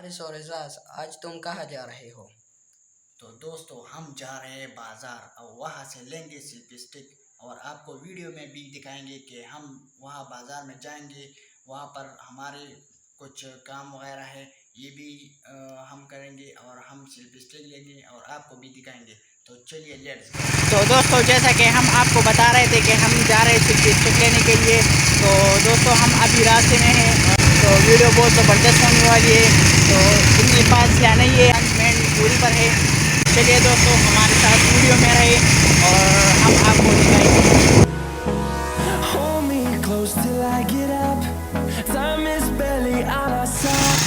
हारिस और एजाज, आज तुम कहाँ जा रहे हो? तो दोस्तों हम जा रहे हैं बाज़ार और वहाँ से लेंगे सेल्फी स्टिक और आपको वीडियो में भी दिखाएंगे कि हम वहाँ बाज़ार में जाएंगे। वहाँ पर हमारे कुछ काम वगैरह है, ये भी हम करेंगे और हम सेल्फी स्टिक लेंगे और आपको भी दिखाएंगे। तो चलिए लेट्स। तो दोस्तों जैसा कि हम आपको बता रहे थे कि हम जा रहे थे स्टिक लेने के लिए। तो दोस्तों हम अभी रास्ते में हैं, तो वीडियो बहुत ज़बरदस्त होने वाली है। तो इतनी पास या नहीं है, 5 मिनट दूरी पर है। चलिए दोस्तों हमारे साथ वीडियो में रहे और हम आपको दिखाएंगे।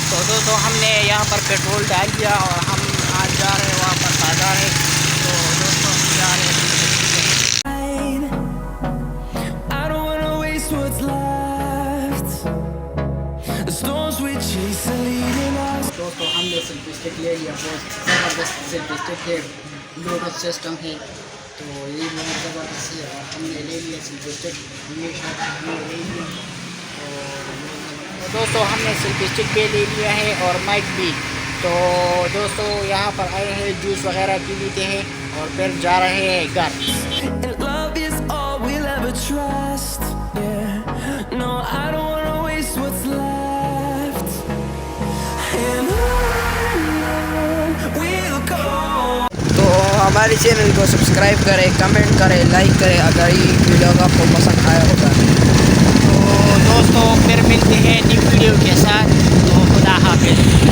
तो दोस्तों हमने यहाँ पर पेट्रोल डाल दिया और हम आज जा रहे हैं वहाँ पर बाजार है। तो दोस्तों हम जा रहे हैं। दोस्तों हमने सेल्फी स्टिक ले लिया, बहुत ज़बरदस्त सेल्फी स्टिक है, ब्लूटूथ सिस्टम है, तो ये बहुत ज़बरदस्त है और हमने ले लिया सेल्फी स्टिक, हमेशा हमने ले लिया। तो दोस्तों हमने सेल्फी स्टिक भी ले लिया है और माइक भी। तो दोस्तों यहाँ पर आए हैं, जूस वगैरह पी लेते हैं और फिर जा रहे हैं घर। तो हमारे चैनल को सब्सक्राइब करें, कमेंट करें, लाइक करें अगर ये वीडियो आपको पसंद आया होगा। तो दोस्तों फिर मिलते हैं न्यू वीडियो के साथ। तो खुदा हाफिज़।